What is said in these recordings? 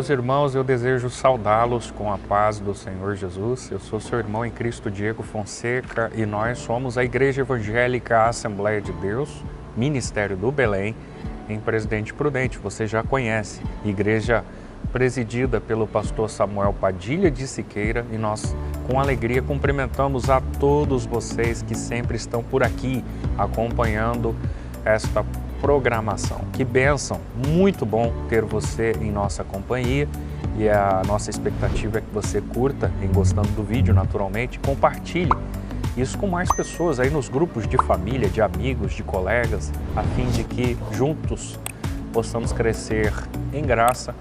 Meus irmãos, eu desejo saudá-los com a paz do Senhor Jesus. Eu sou seu irmão em Cristo, Diego Fonseca, e nós somos a Igreja Evangélica Assembleia de Deus, Ministério do Belém, em Presidente Prudente. Você já conhece, igreja presidida pelo pastor Samuel Padilha de Siqueira, e nós, com alegria, cumprimentamos a todos vocês que sempre estão por aqui acompanhando esta programação. Que bênção! Muito bom ter você em nossa companhia, e a nossa expectativa é que você curta, em gostando do vídeo naturalmente, compartilhe isso com mais pessoas aí nos grupos de família, de amigos, de colegas, a fim de que juntos possamos crescer em graça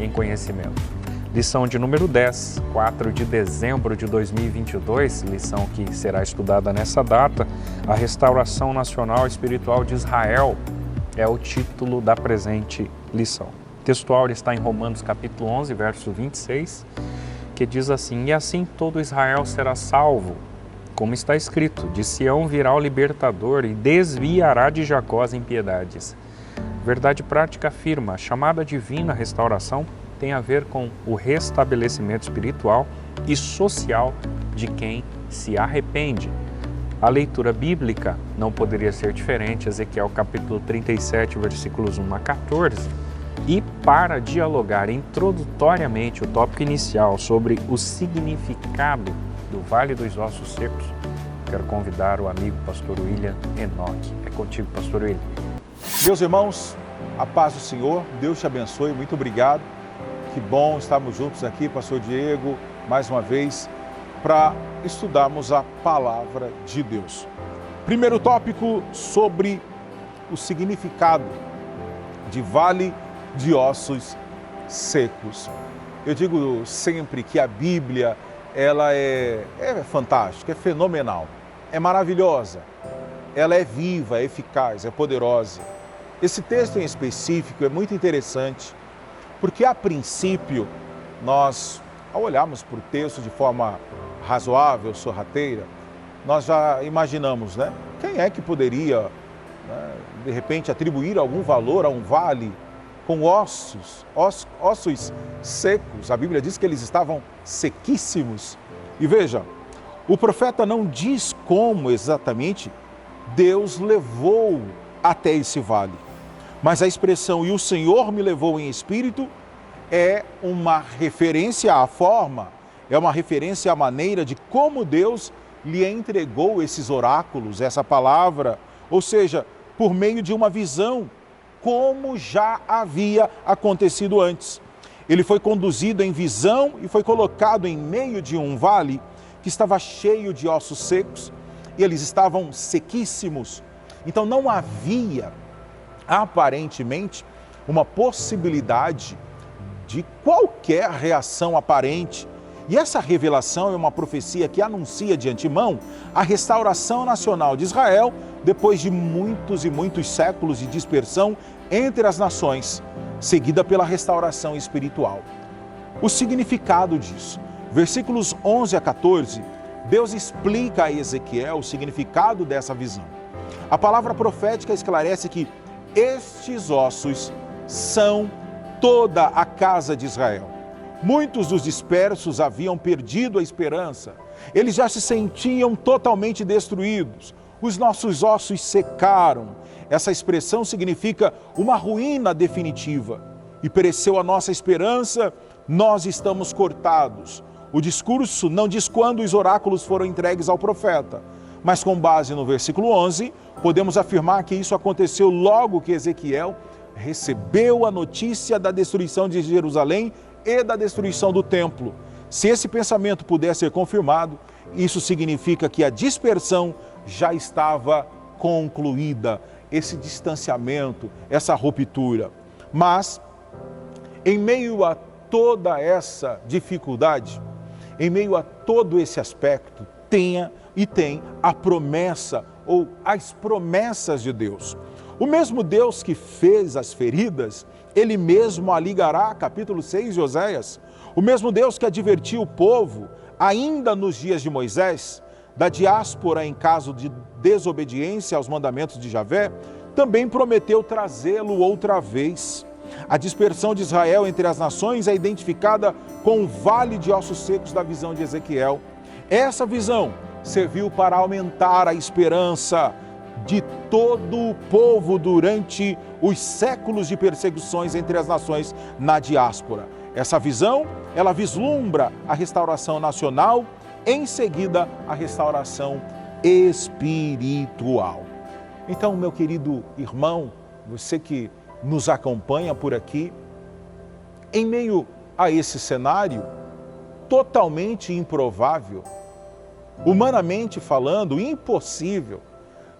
e em conhecimento. Lição de número 10, 4 de dezembro de 2022, lição que será estudada nessa data, a restauração nacional espiritual de Israel, é o título da presente lição. O textual está em Romanos capítulo 11, verso 26, que diz assim: "E assim todo Israel será salvo, como está escrito, de Sião virá o libertador e desviará de Jacó as impiedades." Verdade prática afirma: a chamada divina restauração tem a ver com o restabelecimento espiritual e social de quem se arrepende. A leitura bíblica não poderia ser diferente, Ezequiel capítulo 37, versículos 1 a 14. E para dialogar introdutoriamente o tópico inicial sobre o significado do Vale dos Ossos Secos, quero convidar o amigo pastor William Enoch. É contigo, pastor William. Meus irmãos, a paz do Senhor, Deus te abençoe, muito obrigado. Que bom estarmos juntos aqui, pastor Diego, mais uma vez, para estudarmos a palavra de Deus. Primeiro tópico sobre o significado de Vale de Ossos Secos. Eu digo sempre que a Bíblia, ela é fantástica, é fenomenal, é maravilhosa, ela é viva, é eficaz, é poderosa. Esse texto em específico é muito interessante, porque a princípio nós, ao olharmos para o texto de forma razoável, sorrateira, nós já imaginamos, né? Quem é que poderia, de repente, atribuir algum valor a um vale com ossos secos? A Bíblia diz que eles estavam sequíssimos. E veja, o profeta não diz como exatamente Deus levou até esse vale. Mas a expressão "e o Senhor me levou em espírito" é uma referência à forma, é uma referência à maneira de como Deus lhe entregou esses oráculos, essa palavra, ou seja, por meio de uma visão, como já havia acontecido antes. Ele foi conduzido em visão e foi colocado em meio de um vale que estava cheio de ossos secos, e eles estavam sequíssimos. Então não havia, aparentemente, uma possibilidade de qualquer reação aparente. E essa revelação é uma profecia que anuncia de antemão a restauração nacional de Israel depois de muitos e muitos séculos de dispersão entre as nações, seguida pela restauração espiritual. O significado disso. Versículos 11 a 14, Deus explica a Ezequiel o significado dessa visão. A palavra profética esclarece que estes ossos são toda a casa de Israel. Muitos dos dispersos haviam perdido a esperança. Eles já se sentiam totalmente destruídos. Os nossos ossos secaram. Essa expressão significa uma ruína definitiva. E pereceu a nossa esperança, nós estamos cortados. O discurso não diz quando os oráculos foram entregues ao profeta, mas com base no versículo 11, podemos afirmar que isso aconteceu logo que Ezequiel recebeu a notícia da destruição de Jerusalém e da destruição do templo. Se esse pensamento puder ser confirmado, isso significa que a dispersão já estava concluída, esse distanciamento, essa ruptura. Mas, em meio a toda essa dificuldade, em meio a todo esse aspecto, tem a promessa ou as promessas de Deus. O mesmo Deus que fez as feridas, Ele mesmo a ligará, capítulo 6 de Oséias. O mesmo Deus que advertiu o povo, ainda nos dias de Moisés, da diáspora em caso de desobediência aos mandamentos de Javé, também prometeu trazê-lo outra vez. A dispersão de Israel entre as nações é identificada com o vale de ossos secos da visão de Ezequiel. Essa visão serviu para aumentar a esperança de todo o povo durante os séculos de perseguições entre as nações na diáspora. Essa visão, ela vislumbra a restauração nacional, em seguida a restauração espiritual. Então, meu querido irmão, você que nos acompanha por aqui, em meio a esse cenário totalmente improvável, humanamente falando, impossível,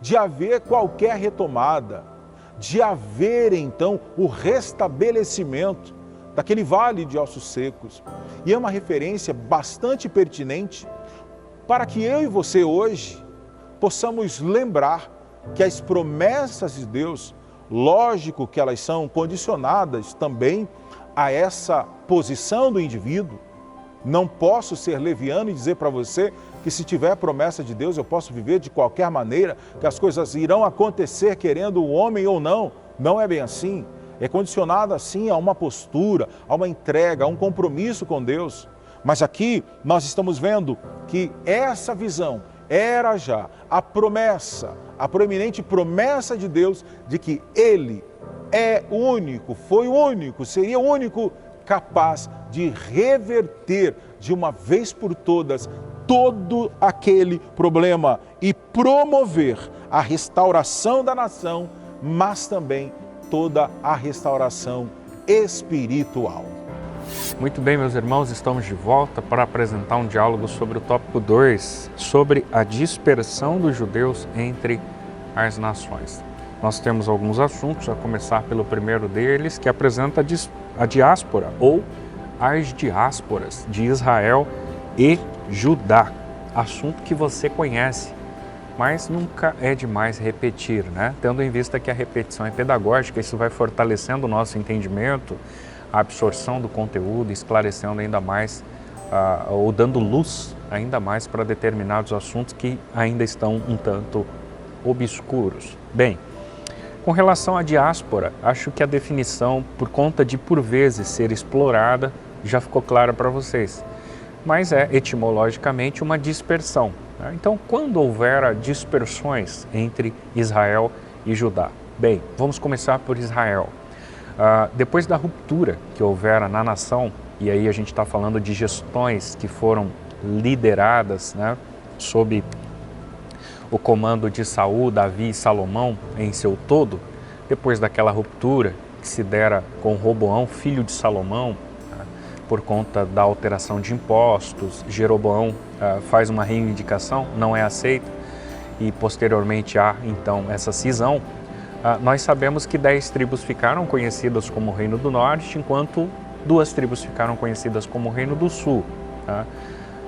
de haver qualquer retomada, de haver então o restabelecimento daquele vale de ossos secos. E é uma referência bastante pertinente para que eu e você hoje possamos lembrar que as promessas de Deus, lógico que elas são condicionadas também a essa posição do indivíduo. Não posso ser leviano e dizer para você que se tiver promessa de Deus eu posso viver de qualquer maneira, que as coisas irão acontecer querendo o homem ou não. Não é bem assim. É condicionado assim a uma postura, a uma entrega, a um compromisso com Deus. Mas aqui nós estamos vendo que essa visão era já a promessa, a proeminente promessa de Deus de que Ele é o único, foi o único, seria o único capaz de reverter de uma vez por todas todo aquele problema e promover a restauração da nação, mas também toda a restauração espiritual. Muito bem, meus irmãos, estamos de volta para apresentar um diálogo sobre o tópico 2, sobre a dispersão dos judeus entre as nações. Nós temos alguns assuntos, a começar pelo primeiro deles, que apresenta a diáspora ou as diásporas de Israel e Judá. Assunto que você conhece, mas nunca é demais repetir, né? Tendo em vista que a repetição é pedagógica, isso vai fortalecendo o nosso entendimento, a absorção do conteúdo, esclarecendo ainda mais, ou dando luz ainda mais para determinados assuntos que ainda estão um tanto obscuros. Bem, com relação à diáspora, acho que a definição, por conta de por vezes ser explorada, já ficou clara para vocês. Mas é etimologicamente uma dispersão, né? Então, quando houver dispersões entre Israel e Judá? Bem, vamos começar por Israel. Depois da ruptura que houvera na nação, e aí a gente está falando de gestões que foram lideradas, né, sob o comando de Saul, Davi e Salomão em seu todo, depois daquela ruptura que se dera com Roboão, filho de Salomão, por conta da alteração de impostos, Jeroboão faz uma reivindicação, não é aceita, e posteriormente há então essa cisão. Nós sabemos que 10 tribos ficaram conhecidas como Reino do Norte, enquanto 2 tribos ficaram conhecidas como Reino do Sul.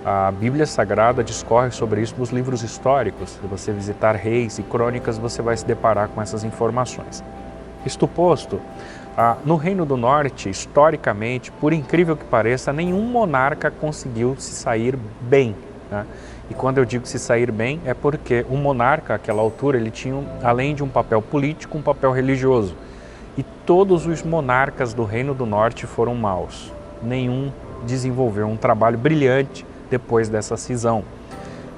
A Bíblia Sagrada discorre sobre isso nos livros históricos. Se você visitar Reis e Crônicas, você vai se deparar com essas informações. Isto posto, no Reino do Norte, historicamente, por incrível que pareça, nenhum monarca conseguiu se sair bem, né? E quando eu digo se sair bem, é porque o monarca, àquela altura, ele tinha, além de um papel político, um papel religioso. E todos os monarcas do Reino do Norte foram maus. Nenhum desenvolveu um trabalho brilhante depois dessa cisão.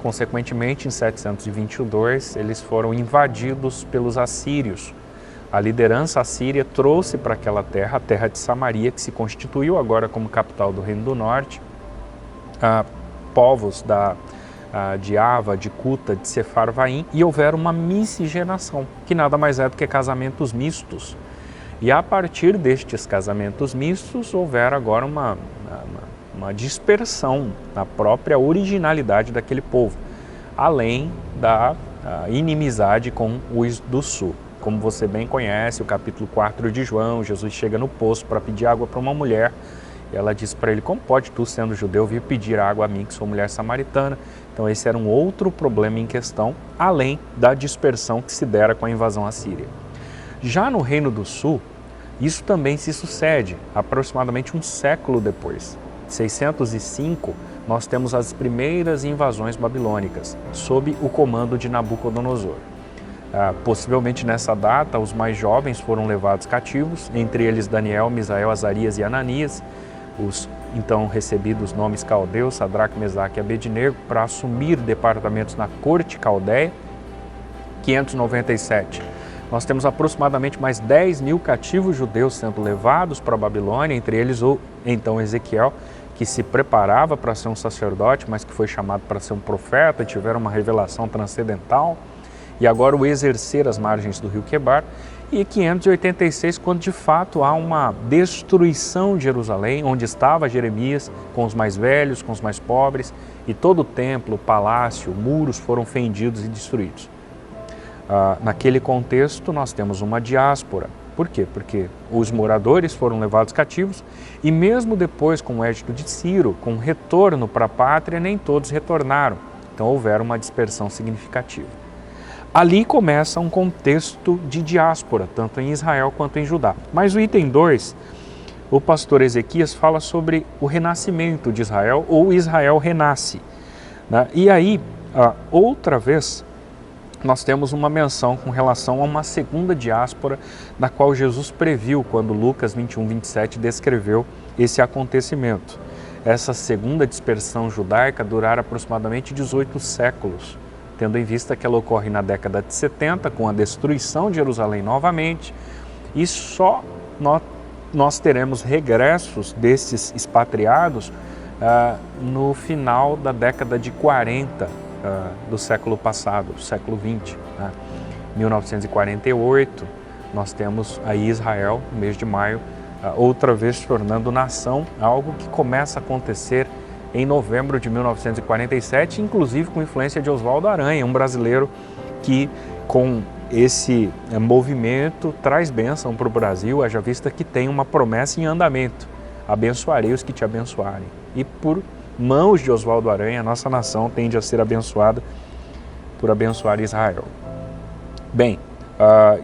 Consequentemente, em 722, eles foram invadidos pelos assírios. A liderança assíria trouxe para aquela terra, a terra de Samaria, que se constituiu agora como capital do Reino do Norte, povos de Ava, de Cuta, de Sefarvaim, e houver uma miscigenação, que nada mais é do que casamentos mistos. E a partir destes casamentos mistos, houver agora uma dispersão na própria originalidade daquele povo, além da inimizade com os do sul. Como você bem conhece, o capítulo 4 de João, Jesus chega no poço para pedir água para uma mulher. E ela diz para ele: como pode tu, sendo judeu, vir pedir água a mim, que sou mulher samaritana? Então esse era um outro problema em questão, além da dispersão que se dera com a invasão assíria. Já no Reino do Sul, isso também se sucede, aproximadamente um século depois. Em 605, nós temos as primeiras invasões babilônicas, sob o comando de Nabucodonosor. Possivelmente nessa data, os mais jovens foram levados cativos, entre eles Daniel, Misael, Azarias e Ananias, os então recebidos nomes caldeus, Sadraque, Mesaque e Abednego, para assumir departamentos na corte caldeia. 597. Nós temos aproximadamente mais 10 mil cativos judeus sendo levados para a Babilônia, entre eles o então Ezequiel, que se preparava para ser um sacerdote, mas que foi chamado para ser um profeta, tiveram uma revelação transcendental, e agora o exercer as margens do rio Quebar. E 586, quando de fato há uma destruição de Jerusalém, onde estava Jeremias, com os mais velhos, com os mais pobres, e todo o templo, palácio, muros foram fendidos e destruídos. Naquele contexto, nós temos uma diáspora. Por quê? Porque os moradores foram levados cativos e mesmo depois, com o Edito de Ciro, com o retorno para a pátria, nem todos retornaram. Então, houveram uma dispersão significativa. Ali começa um contexto de diáspora, tanto em Israel quanto em Judá. Mas o item 2, o pastor Ezequias fala sobre o renascimento de Israel, ou Israel renasce, né? E aí, outra vez, nós temos uma menção com relação a uma segunda diáspora, da qual Jesus previu quando Lucas 21, 27 descreveu esse acontecimento. Essa segunda dispersão judaica durará aproximadamente 18 séculos, tendo em vista que ela ocorre na década de 70, com a destruição de Jerusalém novamente, e só nós teremos regressos desses expatriados no final da década de 40 do século passado, do século 20. 1948, nós temos aí Israel, no mês de maio, outra vez se tornando nação, algo que começa a acontecer em novembro de 1947, inclusive com influência de Oswaldo Aranha, um brasileiro que com esse movimento traz bênção para o Brasil, haja vista que tem uma promessa em andamento: abençoarei os que te abençoarem. E por mãos de Oswaldo Aranha, a nossa nação tende a ser abençoada por abençoar Israel. Bem,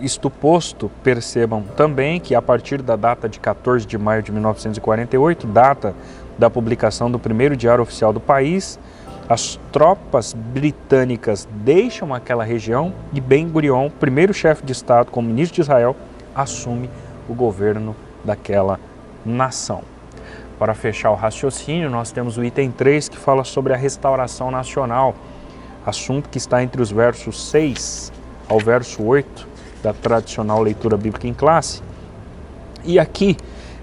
isto posto, percebam também que a partir da data de 14 de maio de 1948, data da publicação do primeiro diário oficial do país, as tropas britânicas deixam aquela região e Ben-Gurion, primeiro chefe de Estado como ministro de Israel, assume o governo daquela nação. Para fechar o raciocínio, nós temos o item 3, que fala sobre a restauração nacional, assunto que está entre os versos 6 ao verso 8 da tradicional leitura bíblica em classe. E aqui,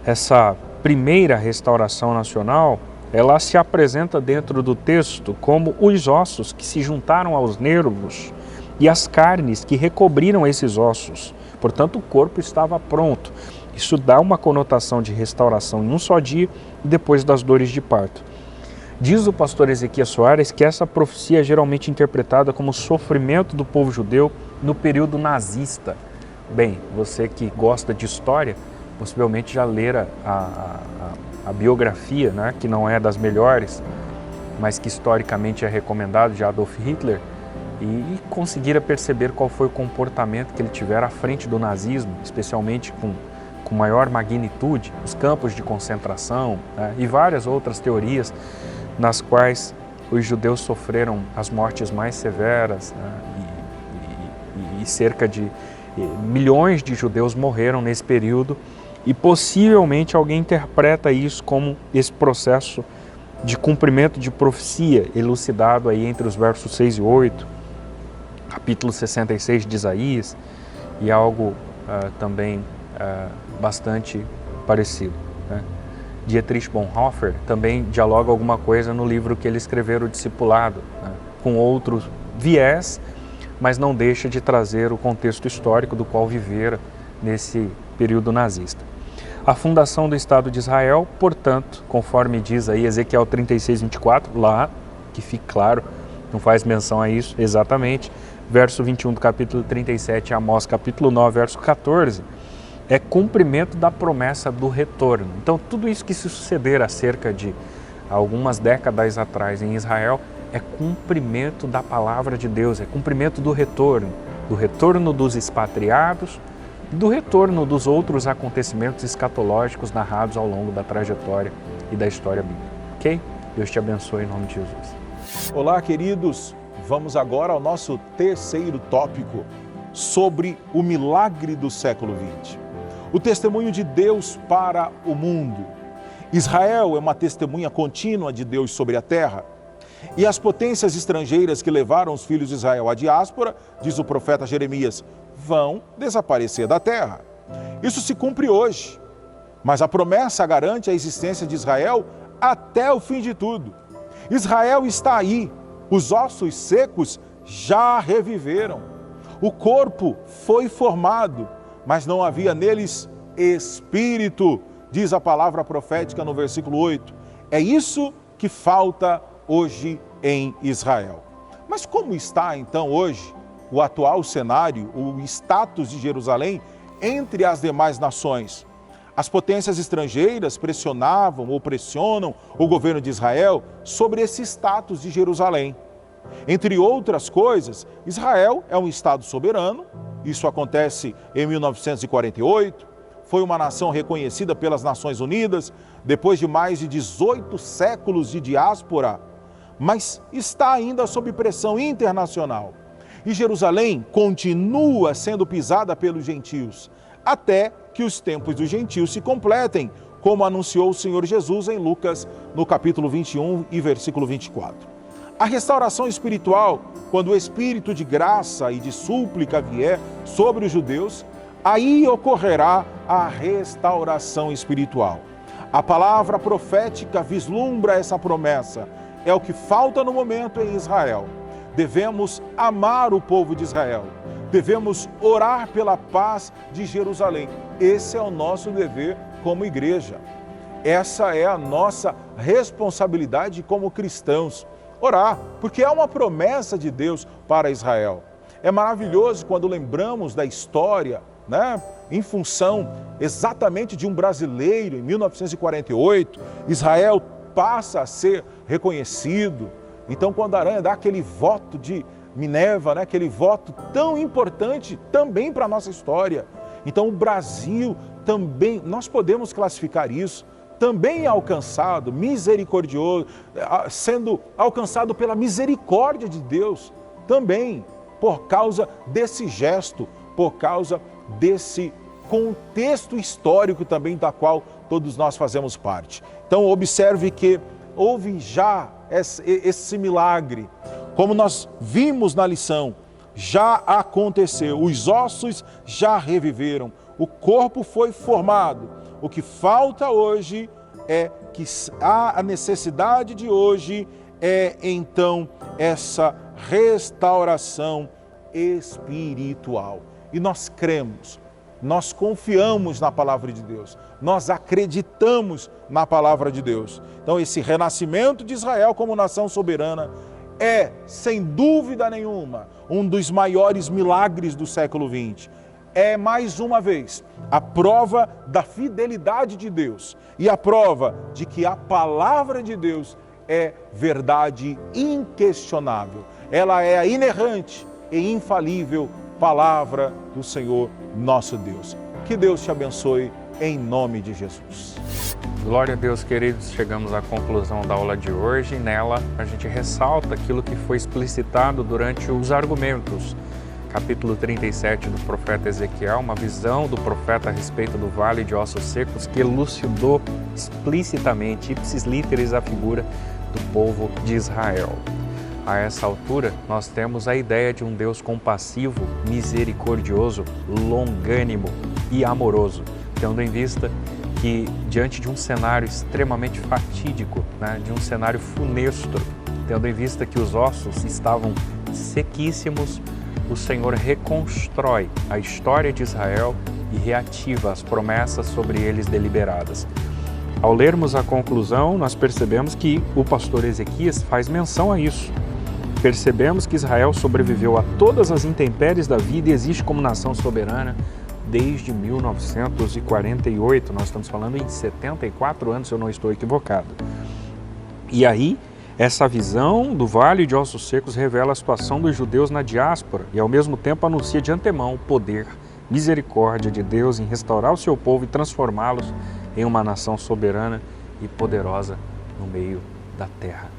essa primeira restauração nacional, ela se apresenta dentro do texto como os ossos que se juntaram aos nervos e as carnes que recobriram esses ossos. Portanto, o corpo estava pronto. Isso dá uma conotação de restauração em um só dia, depois das dores de parto. Diz o pastor Ezequias Soares que essa profecia é geralmente interpretada como sofrimento do povo judeu no período nazista. Bem, você que gosta de história, possivelmente já lera a biografia, né, que não é das melhores, mas que historicamente é recomendado, de Adolf Hitler, e conseguira perceber qual foi o comportamento que ele tivera à frente do nazismo, especialmente com maior magnitude, os campos de concentração, né, e várias outras teorias nas quais os judeus sofreram as mortes mais severas, né, e cerca de milhões de judeus morreram nesse período, e possivelmente alguém interpreta isso como esse processo de cumprimento de profecia elucidado aí entre os versos 6 e 8, capítulo 66 de Isaías, e algo também bastante parecido, né? Dietrich Bonhoeffer também dialoga alguma coisa no livro que ele escreveu, O Discipulado, né, com outro viés, mas não deixa de trazer o contexto histórico do qual vivera nesse período nazista. A fundação do Estado de Israel, portanto, conforme diz aí Ezequiel 36, 24, lá, que fique claro, não faz menção a isso exatamente, verso 21 do capítulo 37, Amós capítulo 9, verso 14, é cumprimento da promessa do retorno. Então, tudo isso que se suceder há cerca de algumas décadas atrás em Israel é cumprimento da palavra de Deus, é cumprimento do retorno dos expatriados, do retorno dos outros acontecimentos escatológicos narrados ao longo da trajetória e da história bíblica. Ok? Deus te abençoe em nome de Jesus. Olá, queridos. Vamos agora ao nosso terceiro tópico, sobre o milagre do século XX. O testemunho de Deus para o mundo. Israel é uma testemunha contínua de Deus sobre a terra. E as potências estrangeiras que levaram os filhos de Israel à diáspora, diz o profeta Jeremias, vão desaparecer da terra. Isso se cumpre hoje, mas a promessa garante a existência de Israel até o fim de tudo. Israel está aí, os ossos secos já reviveram. O corpo foi formado, mas não havia neles espírito, diz a palavra profética no versículo 8. É isso que falta hoje em Israel. Mas como está então hoje o atual cenário, o status de Jerusalém entre as demais nações? As potências estrangeiras pressionavam ou pressionam o governo de Israel sobre esse status de Jerusalém. Entre outras coisas, Israel é um estado soberano, isso acontece em 1948, foi uma nação reconhecida pelas Nações Unidas, depois de mais de 18 séculos de diáspora, mas está ainda sob pressão internacional. E Jerusalém continua sendo pisada pelos gentios, até que os tempos dos gentios se completem, como anunciou o Senhor Jesus em Lucas, no capítulo 21 e versículo 24. A restauração espiritual, quando o Espírito de graça e de súplica vier sobre os judeus, aí ocorrerá a restauração espiritual. A palavra profética vislumbra essa promessa. É o que falta no momento em Israel. Devemos amar o povo de Israel. Devemos orar pela paz de Jerusalém. Esse é o nosso dever como igreja. Essa é a nossa responsabilidade como cristãos. Orar, porque é uma promessa de Deus para Israel. É maravilhoso quando lembramos da história, em função exatamente de um brasileiro, em 1948, Israel passa a ser reconhecido. Então, quando a Aranha dá aquele voto de Minerva, aquele voto tão importante também para a nossa história. Então, o Brasil também, nós podemos classificar isso, também é alcançado, misericordioso, sendo alcançado pela misericórdia de Deus, também por causa desse gesto, por causa desse contexto histórico também da qual todos nós fazemos parte. Então, observe que houve já esse milagre, como nós vimos na lição, já aconteceu, os ossos já reviveram, o corpo foi formado. O que falta hoje é que a necessidade de hoje é então essa restauração espiritual. E nós cremos, nós confiamos na palavra de Deus, nós acreditamos na palavra de Deus. Então esse renascimento de Israel como nação soberana é, sem dúvida nenhuma, um dos maiores milagres do século XX. É, mais uma vez, a prova da fidelidade de Deus e a prova de que a palavra de Deus é verdade inquestionável. Ela é a inerrante e infalível palavra do Senhor nosso Deus. Que Deus te abençoe em nome de Jesus. Glória a Deus, queridos. Chegamos à conclusão da aula de hoje e nela a gente ressalta aquilo que foi explicitado durante os argumentos. Capítulo 37 do profeta Ezequiel, uma visão do profeta a respeito do vale de ossos secos que elucidou explicitamente, ipsis literis, a figura do povo de Israel. A essa altura, nós temos a ideia de um Deus compassivo, misericordioso, longânimo e amoroso, tendo em vista que, diante de um cenário extremamente fatídico, de um cenário funesto, tendo em vista que os ossos estavam sequíssimos, o Senhor reconstrói a história de Israel e reativa as promessas sobre eles deliberadas. Ao lermos a conclusão, nós percebemos que o pastor Ezequias faz menção a isso. Percebemos que Israel sobreviveu a todas as intempéries da vida e existe como nação soberana desde 1948. Nós estamos falando em 74 anos, se eu não estou equivocado. E aí, essa visão do Vale de Ossos Secos revela a situação dos judeus na diáspora e, ao mesmo tempo, anuncia de antemão o poder, misericórdia de Deus em restaurar o seu povo e transformá-los em uma nação soberana e poderosa no meio da terra.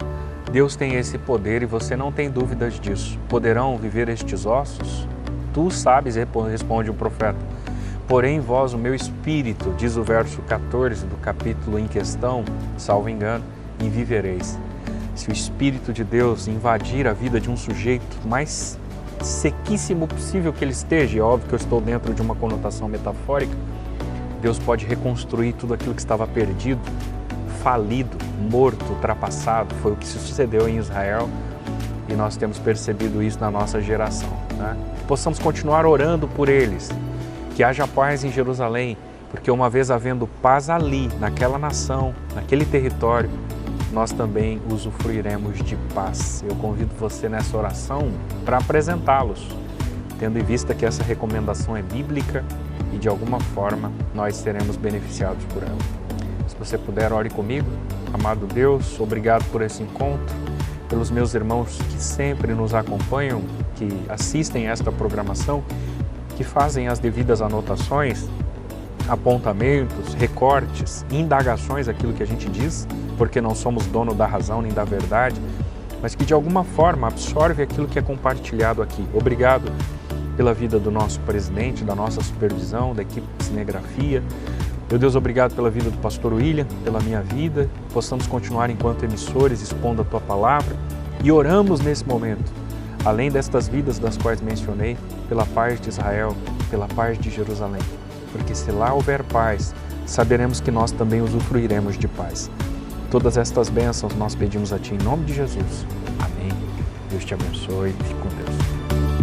Deus tem esse poder e você não tem dúvidas disso. Poderão viver estes ossos? tu sabes, responde o profeta. Porém, vós, o meu espírito, diz o verso 14 do capítulo em questão, salvo engano, e vivereis. Se o Espírito de Deus invadir a vida de um sujeito, mais sequíssimo possível que ele esteja, é óbvio que eu estou dentro de uma conotação metafórica, Deus pode reconstruir tudo aquilo que estava perdido, falido, morto, ultrapassado. Foi o que se sucedeu em Israel e nós temos percebido isso na nossa geração, né? Possamos continuar orando por eles, que haja paz em Jerusalém, porque uma vez havendo paz ali, naquela nação, naquele território, nós também usufruiremos de paz. Eu convido você nessa oração para apresentá-los, tendo em vista que essa recomendação é bíblica e de alguma forma nós seremos beneficiados por ela. Se você puder, ore comigo. Amado Deus, obrigado por esse encontro, pelos meus irmãos que sempre nos acompanham, que assistem esta programação, que fazem as devidas anotações, apontamentos, recortes, indagações, aquilo que a gente diz, porque não somos dono da razão nem da verdade, mas que de alguma forma absorve aquilo que é compartilhado aqui. Obrigado pela vida do nosso presidente, da nossa supervisão, da equipe de cinegrafia. Meu Deus, obrigado pela vida do pastor William, pela minha vida. Possamos continuar enquanto emissores, expondo a Tua palavra e oramos nesse momento, além destas vidas das quais mencionei, pela paz de Israel, pela paz de Jerusalém. Porque se lá houver paz, saberemos que nós também usufruiremos de paz. Todas estas bênçãos nós pedimos a Ti em nome de Jesus. Amém. Deus te abençoe. Fique com Deus.